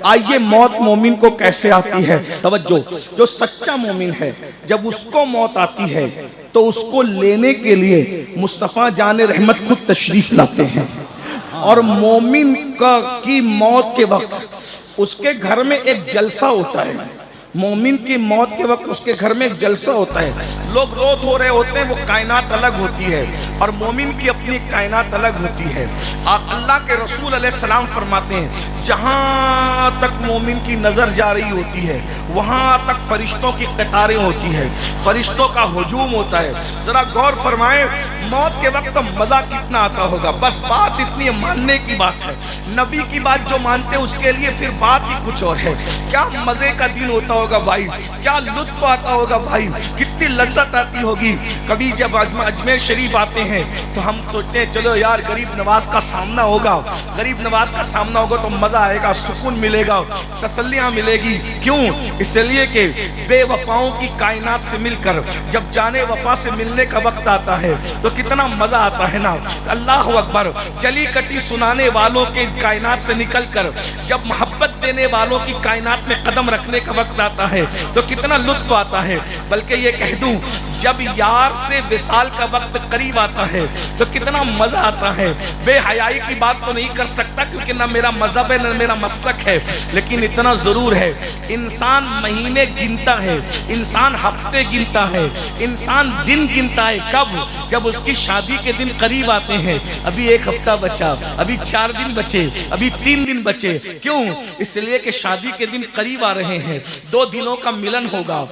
आइए मौत मोमिन को कैसे आती है, तवज्जो। जो सच्चा मोमिन है जब उसको मौत आती है तो उसको लेने के लिए मुस्तफ़ा जाने रहमत खुद तशरीफ लाते हैं। और मोमिन की मौत के वक्त उसके घर में एक जलसा होता है। मोमिन की मौत के वक्त उसके घर में एक जलसा होता है। लोग रोत हो रहे होते हैं, वो कायनात अलग होती है और मोमिन की अपनी कायनात अलग होती है। अल्लाह के रसूल अलैहिस्सलाम फरमाते हैं जहां तक मोमिन की नजर जा रही होती है वहां तक फरिश्तों की कतारें होती है, फरिश्तों का हुजूम होता है। जरा गौर फरमाएं, मौत के वक्त तो मजा कितना आता होगा। बस बात इतनी मानने की बात है, नबी की बात जो मानते हैं उसके लिए फिर बात ही कुछ और है। क्या मजे का दिन होता होगा भाई, क्या लुत्फ आता होगा भाई, कितनी लज्जत आती होगी। कभी जब अजमेर शरीफ आते हैं तो हम सोचते हैं चलो यार गरीब नवाज का सामना होगा, गरीब नवाज का सामना होगा तो मजा आएगा, सुकून मिलेगा, तसल्लियां मिलेगी। क्यों? इसलिए कि बेवफाओं की कायनात से मिलकर जब जाने वफा से मिलने का वक्त आता है तो कितना मजा आता है ना। अल्लाह अकबर। चली कटी सुनाने वालों के कायनात से निकलकर जब मोहब्बत देने वालों की कायनात में कदम रखने का वक्त आता है तो कितना लुत्फ आता है। बल्कि ये कह दूं जब यार से विसाल का वक्त करीब आता है तो कितना मजा आता है। बेहयाई की बात तो नहीं कर सकता क्योंकि ना मेरा मजहब है ना मेरा मसलक है, लेकिन इतना जरूर है इंसान महीने गिनता है, इंसान हफ्ते गिनता है, इंसान दिन गिनता है। कब? जब उसकी शादी के दिन करीब आते हैं। अभी एक हफ्ता बचा, अभी 4 दिन बचे, अभी 3 दिन बचे। क्यों? इसलिए कि शादी के दिन करीब आ रहे हैं, 2 दिनों का मिलन होगा,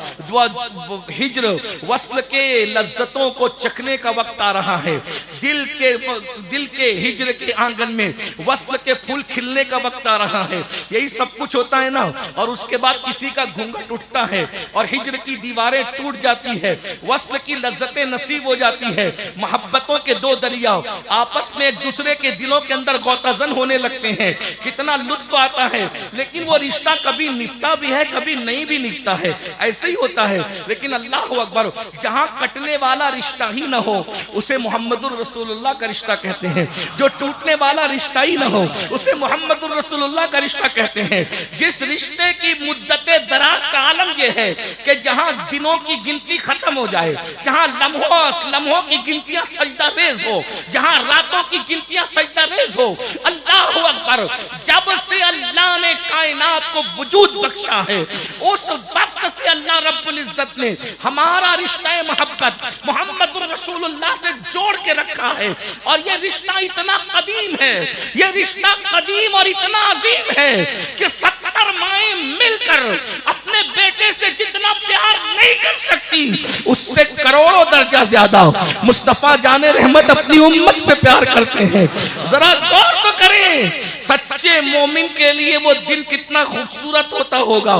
हिज्र वस्ल के लज्जतों को चखने का वक्त आ रहा है। दिल के हिज्र के आंगन में वस्ल के फूल खिलने का वक्त आ रहा है। यही सब कुछ होता है ना। और उसके बाद किसी का घूंघट उठता है और हिज्र की दीवारें टूट जाती है, वस्ल की लज्जतें नसीब हो जाती है। मोहब्बतों के 2 दरिया आपस में एक दूसरे के दिलों के अंदर गौताजन होने लगते हैं। कितना लुत्फ आता है। लेकिन वो रिश्ता कभी निभता भी है, कभी नहीं भी निभता है, ऐसे ही होता है। लेकिन अल्लाह अकबर, जहां कटने वाला रिश्ता ही ना हो उसे मोहम्मदुर रसूलुल्लाह का रिश्ता कहते हैं। जो टूटने वाला रिश्ता ही ना हो उसे मोहम्मदुर रसूलुल्लाह का रिश्ता कहते हैं। जिस रिश्ते की मुद्दते दराज का आलम यह है कि जहां दिनों की गिनती खत्म हो जाए, जहां लम्हों की गिनतियां सजदा रेज हो, जहां रातों की गिनतियां सजदा रेज हो। अल्लाह अकबर। जब से अल्लाह ने कायनात को वजूद बख्शा है उस वक्त से अल्लाह रब्बुल इज्जत ने हमारा रिश्ता मोहब्बत मोहम्मदुर रसूलुल्लाह से जोड़ के रखा है। और यह रिश्ता इतना कदीम है, यह रिश्ता कदीम और इतना अजीम है कि 70 माएं मिलकर अपने बेटे से जितना प्यार नहीं कर सकती उससे करोड़ों दर्जा ज्यादा मुस्तफा जाने रहमत अपनी उम्मत से प्यार करते हैं। जरा गौर तो करें, सच्चे मोमिन के लिए वो दिन कितना खूबसूरत होता होगा।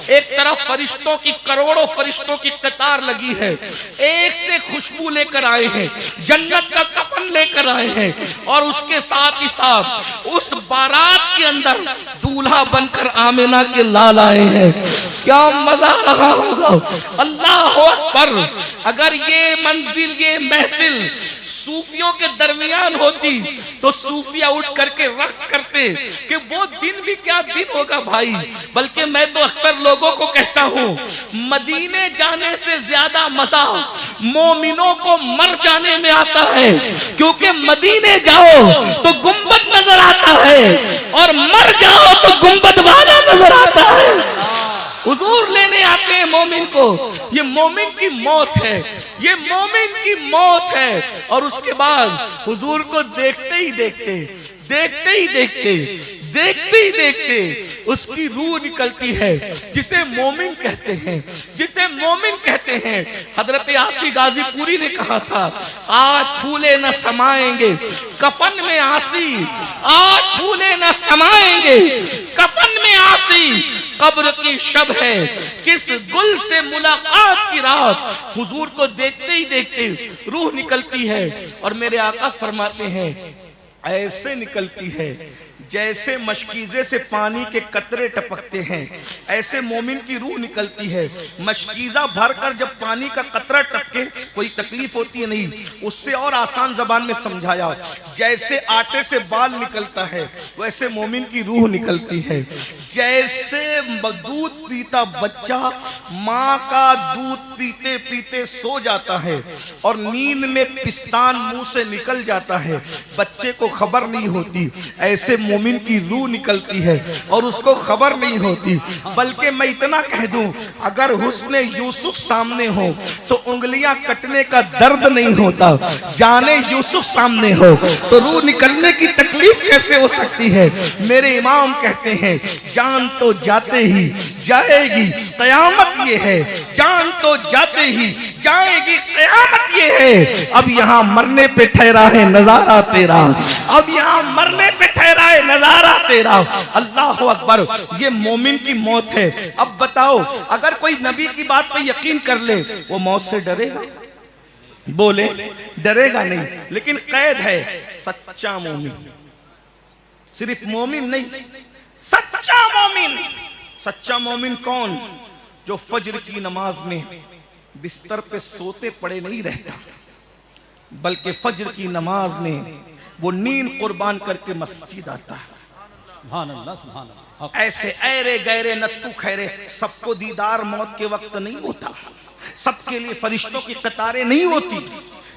एक तरफ फरिश्तों की करोड़ों फरिश्तों की कतार लगी है, एक से खुशबू लेकर आए हैं, जन्नत का कफन लेकर आए हैं और उसके साथ ही साथ उस बारात के अंदर दूल्हा बनकर आमिना के लाल आए हैं। क्या मजा रहा होगा। अल्लाह अकबर। अगर ये मंजिल ये महफिल सूफियों के दरमियान होती तो सूफिया उठ करके रक्स करते कि वो दिन भी क्या दिन होगा भाई। बल्कि मैं तो अक्सर लोगों को कहता हूँ मदीने जाने से ज्यादा मजा मोमिनों को मर जाने में आता है, क्योंकि मदीने जाओ तो गुंबद नजर आता है और मर जाओ तो गुंबद वाला नजर आता है। हुजूर लेने आते हैं मोमिन को। ये मोमिन की मौत है, ये मोमिन की मौत है। और उसके बाद हुजूर को देखते ही देखते उसकी रूह निकलती है, जिसे मोमिन कहते हैं, जिसे मोमिन कहते हैं। हजरत आसी गाजीपुरी ने कहा था आज फूले न समाएंगे कफन में आसी, आज फूले न समाएंगे कफन में आसी, कब्र की शब है किस गुल से मुलाकात की रात। हुजूर को देखते ही देखते रूह निकलती है और मेरे आका फरमाते हैं ऐसे निकलती है जैसे मशकीज़े से पानी के कतरे टपकते हैं ऐसे मोमिन की रूह निकलती है। मशकीज़ा भरकर जब पानी का कतरा टपके कोई तकलीफ होती है नहीं, उससे और आसान जबान में समझाया, जैसे आटे से बाल निकलता है वैसे मोमिन की रूह निकलती है। जैसे दूध पीता बच्चा माँ का दूध पीते पीते सो जाता है और नींद में पिस्तान मुंह से निकल जाता है, बच्चे को खबर नहीं होती, ऐसे मोमिन की रूह निकलती है और उसको खबर नहीं होती। बल्कि मैं इतना कह दूं, अगर हुस्ने यूसुफ सामने हो तो उंगलियां कटने का दर्द नहीं होता, जाने यूसुफ सामने हो तो रूह निकलने की तकलीफ कैसे हो सकती है। मेरे इमाम कहते हैं, जान तो जाते ही जाएगी कयामत ये है, जान तो जाते ही जाएगी कयामत ये है। अब यहाँ मरने पे ठहरा है नजारा तेरा, अब यहाँ मरने पे ठहरा है नजारा तेरा। अल्लाह अकबर, ये मोमिन की मौत है। अब बताओ, अगर कोई नबी की बात पे यकीन कर ले वो मौत से डरेगा? बोले डरेगा नहीं, लेकिन कैद है सच्चा मोमिन। सिर्फ मोमिन नहीं, सच्चा मोमिन। सच्चा मोमिन कौन? जो फज्र की नमाज में बिस्तर पे सोते पड़े नहीं रहता, बल्कि फज्र की नमाज में वो नींद कुर्बान करके मस्जिद आता है। सुभान अल्लाह, सुभान अल्लाह। ऐसे ऐरे गैरे नत्तू खैरे सबको दीदार मौत के वक्त नहीं होता, सबके लिए फरिश्तों की कतारें नहीं होती।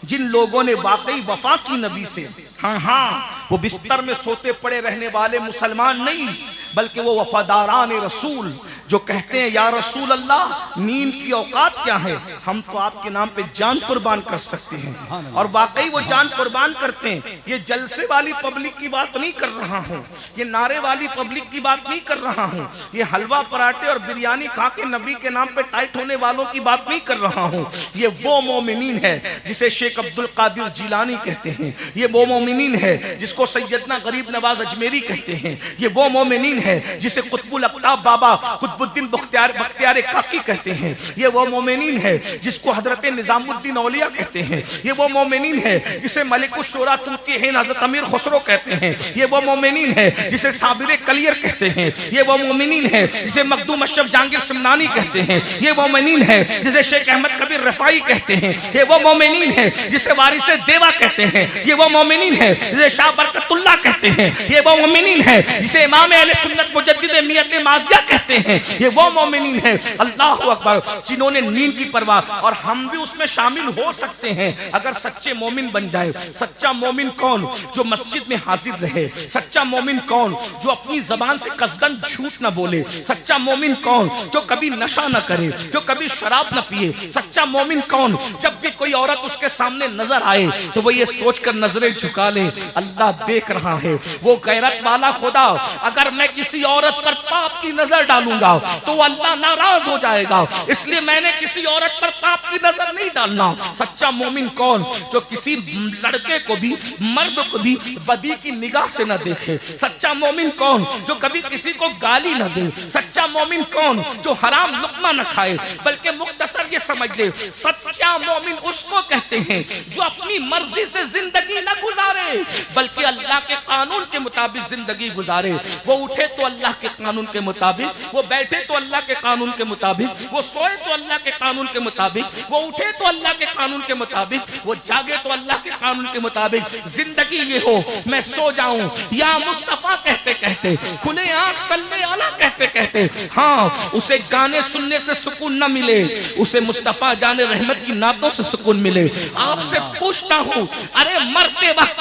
जिन लोगों ने वाकई वफा की नबी से, हाँ, वो बिस्तर में सोते पड़े रहने वाले मुसलमान नहीं, बल्कि वो वफादारान रसूल जो कहते हैं या रसूल अल्लाह नींद की औकात क्या है, हम तो आपके नाम पे जान कुर्बान कर सकते हैं। और वाकई वो जान कुर्बान करते हैं। ये जलसे वाली पब्लिक की बात नहीं कर रहा हूँ, ये नारे वाली पब्लिक की बात नहीं कर रहा हूँ, ये हलवा पराठे और बिरयानी खा के नबी के नाम पे टाइट होने वालों की बात नहीं कर रहा हूँ। ये वो मोमिनीन है जिसे शेख अब्दुल कादिर जिलानी कहते हैं, ये वो मोमिनीन है जिसको सैयदना गरीब नवाज अजमेरी कहते हैं, ये वो मोमिनीन है जिसे कुतुबुल अक्ताब बाबा कुतुबुद्दीन बख्तियार काकी कहते हैं, ये वो मोमिनीन है जिसको हजरत निजामुद्दीन औलिया कहते हैं, ये वो मोमिनीन है जिसे मलिकुश शूरा तुर्की हिंद हजरत अमीर खुसरो कहते हैं, ये वो मोमिनीन है जिसे साबिर कलियर कहते हैं, ये वो मोमिनीन है जिसे मखदूम अशरफ जहांगीर सिमनानी कहते हैं, ये वो मोमिनीन है जिसे शेख अहमद कबीर रफाई कहते हैं, ये वो मोमिनीन है जिसे वारिसे देवा कहते हैं, ये वो मोमिनीन है जिसे शाह बरकतुल्लाह कहते हैं, ये वो मोमिनीन है जिसे इमाम अहले सुन्नत मुजद्दिद मियत माजिया कहते हैं, ये वो मोमिनीन है अल्लाह अकबर जिन्होंने नींद की परवाह, और हम भी उसमें शामिल हो सकते हैं अगर सच्चे मोमिन बन जाए। सच्चा मोमिन कौन? जो मस्जिद में हाजिर रहे। सच्चा मोमिन कौन? जो अपनी जबान से कसदन झूठ न बोले। सच्चा मोमिन कौन? जो कभी नशा न करे, जो कभी शराब न पिए। सच्चा मोमिन कौन? जब भी कोई औरत उसके सामने नजर आए तो वो ये सोचकर नजरें झुका ले अल्लाह देख रहा है। वो गैरत वाला खुदा, अगर मैं किसी औरत पर पाप की नजर डालूंगा तो अल्लाह नाराज हो जाएगा, इसलिए मैंने किसी औरत पर पाप की नजर नहीं डालना। सच्चा मोमिन कौन? जो किसी लड़के को भी, मर्द को भी बदी की निगाह से न देखे। सच्चा मोमिन कौन? जो कभी किसी को गाली न दे। सच्चा मोमिन कौन? जो हराम लुक्मा न खाए, बल्कि मुख्तसर ये समझ ले, सच्चा मोमिन उसको कहते हैं जो अपनी मर्जी से जिंदगी न गुजारे, बल्कि अल्लाह के कानून के मुताबिक जिंदगी गुजारे। वो उठे तो अल्लाह के कानून के मुताबिक, वो बैठे तो अल्लाह के कानून के मुताबिक, वो सोए तो अल्लाह के कानून के मुताबिक, वो उठे तो अल्लाह के कानून के मुताबिक, वो जागे तो अल्लाह के कानून के मुताबिक। जिंदगी ये हो मैं सो जाऊं या मुस्तफा कहते कहते, खुले आंख सल्ले आला कहते कहते, हाँ उसे गाने सुनने से सुकून न मिले, उसे मुस्तफा जाने रहमत की नातों से सुकून मिले। आपसे पूछता हूं, अरे मरते वक्त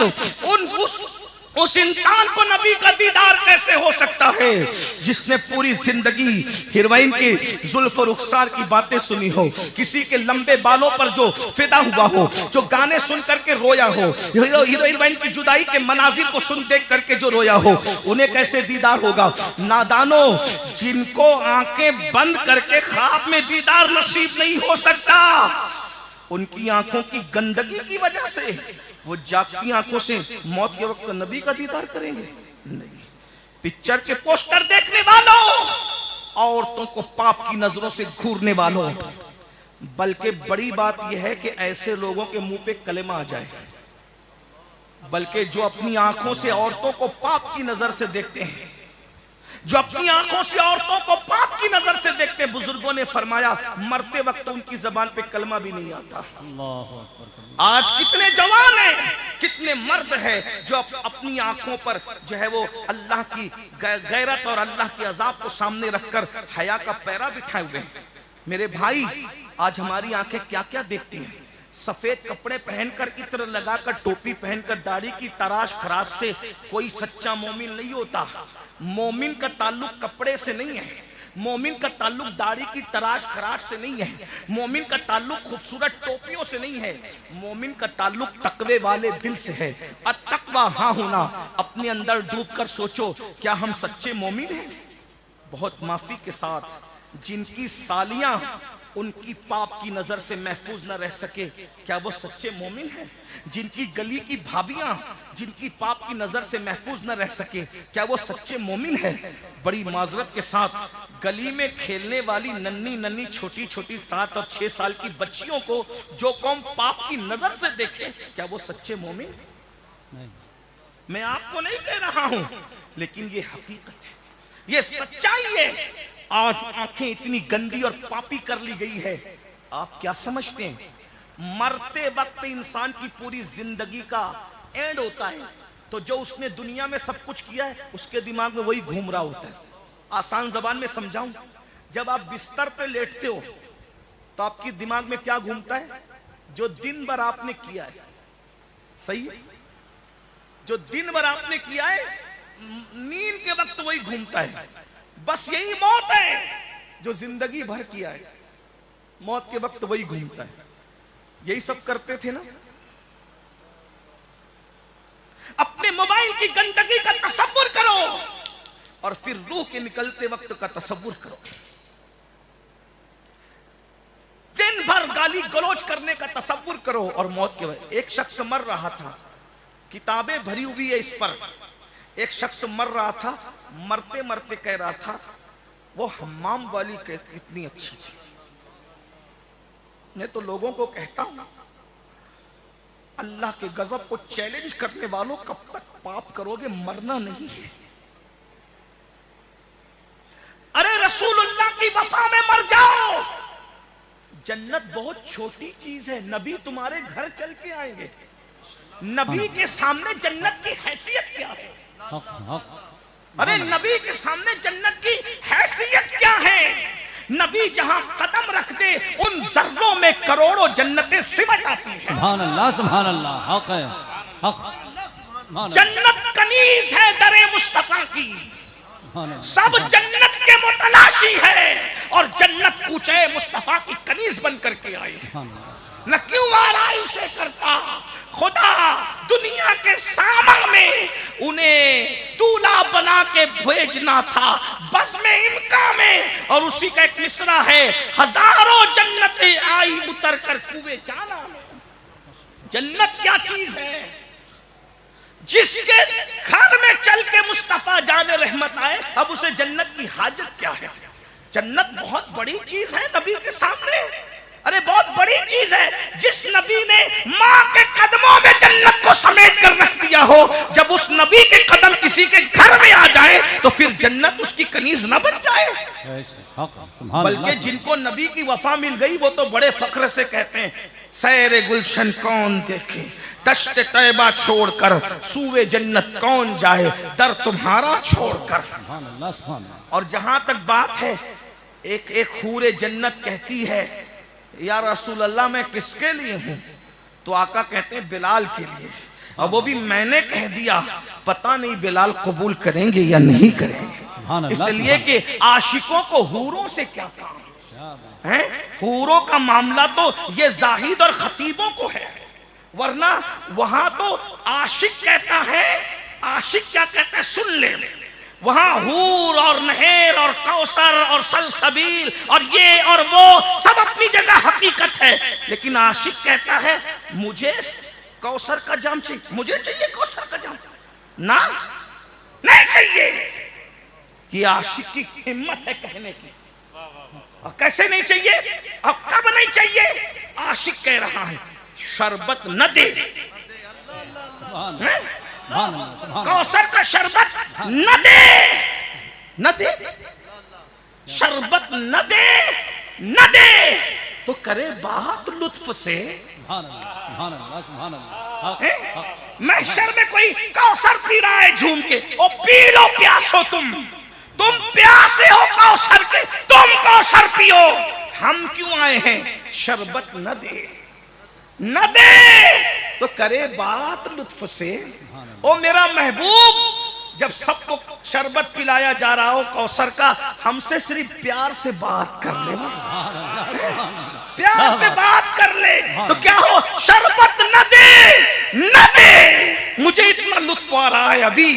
उस इंसान को नबी का दीदार कैसे हो सकता है जिसने पूरी जिंदगी हीरोइन के जुल्फ और रुखसार की बातें सुनी हो, किसी के लंबे बालों पर जो फिदा हुआ हो, जो गाने सुन करके रोया हो, हीरोइन की जुदाई के मनाजिर को सुन देख करके जो रोया हो, उन्हें कैसे दीदार होगा? नादानो, जिनको आंखें बंद करके ख्वाब में दीदार नसीब नहीं हो सकता, उनकी आंखों की गंदगी की वजह से वो जागती आंखों से मौत के वक्त नबी का दीदार करेंगे? नहीं। पिक्चर के पोस्टर देखने वालों, औरतों को पाप की नजरों से घूरने वालों, बल्कि बड़ी बात यह है कि ऐसे लोगों के मुंह पे कलेमा आ जाए। बल्कि जो अपनी आंखों से औरतों को पाप की नजर से देखते हैं, जो अपनी आंखों से औरतों को पाप की नजर से देखते हैं, बुजुर्गों ने फरमाया मरते वक्त उनकी जबान पे कलमा भी नहीं आता। आज कितने जवान हैं, कितने मर्द हैं जो अपनी आंखों पर जो है वो अल्लाह की गैरत और अल्लाह के अजाब को सामने रखकर हया का पैरा बिठाए हुए हैं। मेरे भाई, आज हमारी आंखें क्या क्या देखती हैं। सफेद कपड़े पहनकर, इत्र लगाकर, टोपी पहनकर, दाढ़ी की तराश खराश से कोई सच्चा मोमिन नहीं होता। मोमिन का ताल्लुक कपड़े से नहीं है, मोमिन का ताल्लुक दाढ़ी की तराश खराश से नहीं है, मोमिन का ताल्लुक खूबसूरत टोपियों से नहीं है, मोमिन का ताल्लुक तकवे वाले दिल से है। अतकवा हाँ होना, अपने अंदर डूबकर सोचो, क्या हम सच्चे मोमिन हैं? बहुत माफी के साथ, जिनकी सालियां उनकी पाप की नजर से महफूज न रह सके, क्या वो सच्चे मोमिन हैं? जिनकी गली की भाभियां जिनकी पाप की नजर से महफूज न रह सके, क्या वो सच्चे मोमिन हैं? बड़ी माजरत के साथ, गली में खेलने वाली नन्ही नन्ही छोटी छोटी 7 और 6 साल की बच्चियों को जो कौम पाप की नजर से देखे, क्या वो सच्चे मोमिन? नहीं। मैं आपको नहीं कह रहा हूं, लेकिन ये हकीकत है, ये सच्चाई है। आज आंखें इतनी गंदी और पापी कर ली गई है। आप क्या समझते हैं, मरते वक्त इंसान की पूरी जिंदगी का एंड होता है, तो जो उसने दुनिया में सब कुछ किया है उसके दिमाग में वही घूम रहा होता है। आसान जबान में समझाऊं, जब आप बिस्तर पे लेटते हो तो आपके दिमाग में क्या घूमता है? जो दिन भर आपने किया है, सही है, जो दिन भर आपने किया है, नींद के वक्त वही घूमता है। बस यही मौत है जो जिंदगी भर किया है, मौत के वक्त वही घूमता है। यही सब करते थे ना। अपने मोबाइल की गंदगी का तसव्वुर करो और फिर रूह के निकलते वक्त का तसव्वुर करो। दिन भर गाली गलौज करने का तसव्वुर करो और मौत के वक्त। एक शख्स मर रहा था, किताबें भरी हुई है इस पर। एक शख्स मर रहा था, मरते मरते कह रहा था, वो हम्माम वाली कितनी अच्छी थी। मैं तो लोगों को कहता हूं, अल्लाह के गजब को चैलेंज करने वालों, कब तक पाप करोगे? मरना नहीं है। अरे रसूलुल्लाह की वफा में मर जाओ। जन्नत बहुत छोटी चीज है। नबी तुम्हारे घर चल के आएंगे, नबी के सामने जन्नत की हैसियत क्या है? अरे नबी के सामने जन्नत की हैसियत क्या है? नबी जहां कदम रख दे, उन जर्रों में करोड़ों जन्नतें सिमट आती हैं। सुभान अल्लाह, सुभान अल्लाह, हक है, हक। जन्नत कनीज है दरे मुस्तफा की, सब जन्नत के मुतलाशी है और जन्नत कूचे मुस्तफा की कनीज बन करके आई। न क्यों आराइशे करता खुदा दुनिया के सामन में उन्हें दूल्हा बना के भेजना था, बस में इनका में। और उसी का एक मिसरा है, हजारों जन्नतें आई उतर कर कुएं जाना में। जन्नत क्या चीज है? जिसके घर में चल के मुस्तफा जाने रहमत आए, अब उसे जन्नत की हाजत क्या है? जन्नत बहुत बड़ी चीज है नबी के सामने। अरे बहुत बड़ी चीज है। जिस नबी ने माँ के कदमों में जन्नत को समेट कर रख दिया हो, जब उस नबी के कदम किसी के घर में आ जाए तो फिर जन्नत उसकी कनीज न बन जाए। बल्कि जिनको नबी की वफा मिल गई वो तो बड़े फख्र से कहते हैं, सैरे गुलशन कौन देखे, दश्त तैबा छोड़कर सूवे जन्नत कौन जाए, दर तुम्हारा छोड़कर। और जहां तक बात है, एक एक हूरे जन्नत कहती है, या रसूल अल्लाह मैं किसके लिए हूं? तो आका कहते हैं बिलाल के लिए। और वो भी मैंने कह दिया, पता नहीं बिलाल कबूल करेंगे या नहीं करेंगे। इसलिए कि आशिकों को हूरों से क्या काम है? हूरों का मामला तो ये जाहिद और खतीबों को है, वरना वहां तो आशिक कहता है। आशिक क्या कहता है सुन ले, वहां हूर और नहेर और कौसर और सलसबील और ये और वो सब अपनी जगह हकीकत है, लेकिन आशिक कहता है मुझे कौसर का जाम चाहिए, मुझे चाहिए कौसर का जाम, ना नहीं चाहिए। ये आशिक की हिम्मत है कहने की। और कैसे नहीं चाहिए और कब नहीं चाहिए? आशिक कह रहा है शरबत न दे, कौसर का शरबत न दे, न दे, शरबत न दे, न दे तो करे बात लुत्फ से। महशर में कोई कौसर पी रहा है झूम के, ओ पी लो प्यासो तुम प्यासे हो कौसर के, तुम कौसर पियो। हम क्यों आए हैं? शरबत न दे, न दे तो करे बात लुत्फ से। ओ मेरा महबूब, जब सबको शरबत पिलाया जा रहा हो कौसर का, हमसे सिर्फ प्यार से बात कर ले, बस प्यार से बात कर ले तो क्या हो? शरबत न दे, न दे। मुझे इतना लुत्फ आ रहा है अभी,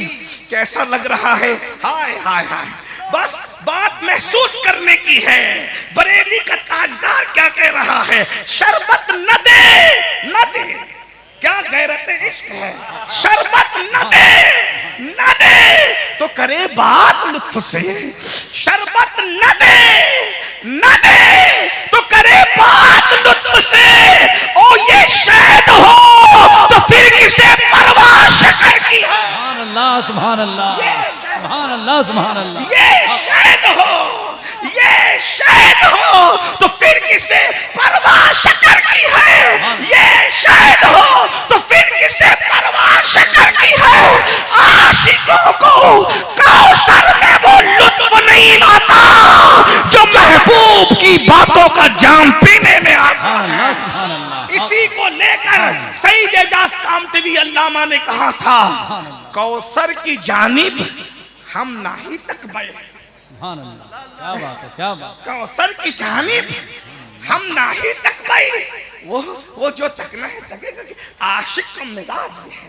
कैसा लग रहा है, हाय हाय हाय। बस बात महसूस करने की है। बरेली का ताजदार क्या कह रहा है? शरबत न दे, न दे, क्या गैरत इश्क है। शरबत न दे, न दे तो करे बात लुत्फ से। शरबत न दे, न दे तो करे बात लुत्फ से। ओ ये शहद हो तो फिर किसे परवाह शकर की है। सुभान अल्लाह, सुभान अल्लाह, सुभान अल्लाह, सुभान अल्लाह। ये शहद हो, ये शहद हो तो फिर किसे परवाह शकर की है। ये शहद हो तो फिर किसे परवाह शकर की है। आशिकों को कौसर में वो लुत्फ नहीं आता जो महबूब की बातों का जाम पीने में आता है। इसी को लेकर सईद एजाज कामतवी अल्लामा ने कहा था, कौसर की जानिब हम नाही तक बए। सुभान अल्लाह, क्या बात है, क्या बात। कौसर की जानिब हम नाही तक बए। वो जो तकना है तकेगा। आशिक का मिजाज भी है।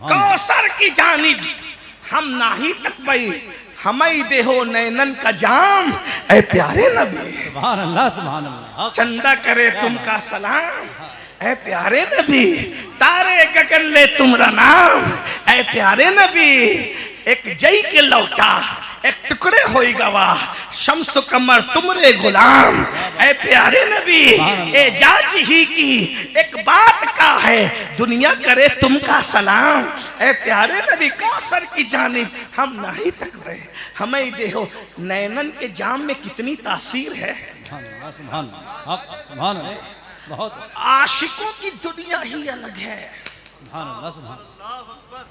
कौसर की जानिब हम नाही तक बए, हमें देहो नैनन का जाम ऐ प्यारे नबी। सुभान अल्लाह, सुभान अल्लाह। चंदा करे तुमका सलाम ऐ प्यारे नबी। तारे गगन ले तुमरा नाम ऐ प्यारे नबी। एक जई के लौटा एक टुकड़े होई गवा, शम्स कमर तुमरे गुलाम ऐ प्यारे नबी। एजाज ही की एक बात का है, दुनिया करे तुमका सलाम ऐ प्यारे नबी। कौसर की जानिब हम नहीं तक रहे, हमें देखो नैनन के जाम में कितनी तासीर है। सुभान अल्लाह, सुभान अल्लाह। बहुत आशिकों की दुनिया ही अलग है। सुभान अल्लाह, सुभान अल्लाह।